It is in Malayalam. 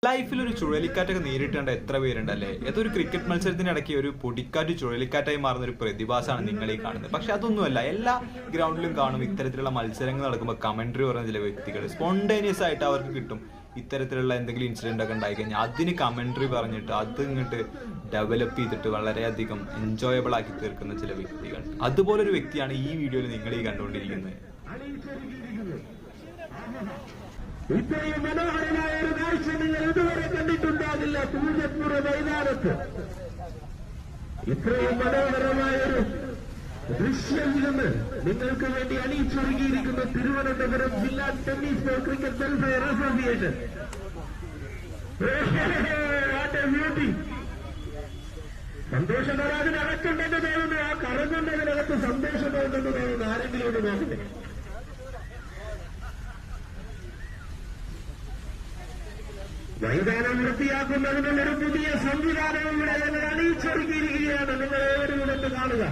ലൈഫിൽ ഒരു ചുഴലിക്കാറ്റൊക്കെ നേരിട്ടേണ്ട എത്ര പേരുണ്ടല്ലേ? ഏതൊരു ക്രിക്കറ്റ് മത്സരത്തിനിടയ്ക്ക് ഒരു പൊടിക്കാറ്റ് ചുഴലിക്കാറ്റായി മാറുന്ന ഒരു പ്രതിഭാസമാണ് നിങ്ങൾ ഈ കാണുന്നത്. പക്ഷെ അതൊന്നുമല്ല, എല്ലാ ഗ്രൗണ്ടിലും കാണും ഇത്തരത്തിലുള്ള മത്സരങ്ങൾ നടക്കുമ്പോൾ കമന്ററി പറയുന്ന ചില വ്യക്തികൾ സ്പോണ്ടേനിയസ് ആയിട്ട് അവർക്ക് കിട്ടും. ഇത്തരത്തിലുള്ള എന്തെങ്കിലും ഇൻസിഡന്റ് ഒക്കെ ഉണ്ടായി കഴിഞ്ഞാൽ അതിന് കമന്ററി പറഞ്ഞിട്ട് അത് ഇങ്ങോട്ട് ഡെവലപ്പ് ചെയ്തിട്ട് വളരെയധികം എൻജോയബിൾ ആക്കി തീർക്കുന്ന ചില വ്യക്തികൾ. അതുപോലൊരു വ്യക്തിയാണ് ഈ വീഡിയോയിൽ നിങ്ങൾ ഈ കണ്ടുകൊണ്ടിരിക്കുന്നത്. ഇത്രയും മനോഹരമായ ഒരു കാഴ്ച നിങ്ങൾ ഇതുവരെ കണ്ടിട്ടുണ്ടാകില്ല. പൂജപ്പുറ മൈതാനത്ത് ഇത്രയും മനോഹരമായൊരു ദൃശ്യം നിന്ന് നിങ്ങൾക്ക് വേണ്ടി അണിയിച്ചൊരുക്കിയിരിക്കുന്ന തിരുവനന്തപുരം ജില്ലാ tennis cricket welfare association. Beauty സന്തോഷകരാതിനകത്തുണ്ടെന്ന് തോന്നുന്നു. ആ കറങ്ങുന്നതിനകത്ത് സന്തോഷമുണ്ടെന്ന് തോന്നുന്നു. ആരെങ്കിലും ഒന്ന് നോക്കട്ടെ. മൈതാനം വൃത്തിയാക്കുന്നതിനുള്ളൊരു പുതിയ സംവിധാനം ഇവിടെ ഞങ്ങൾ അണിയിച്ചൊരുക്കിയിരിക്കുകയാണ്. നിങ്ങൾ ഏവരും ഇതൊക്കെ കാണുക.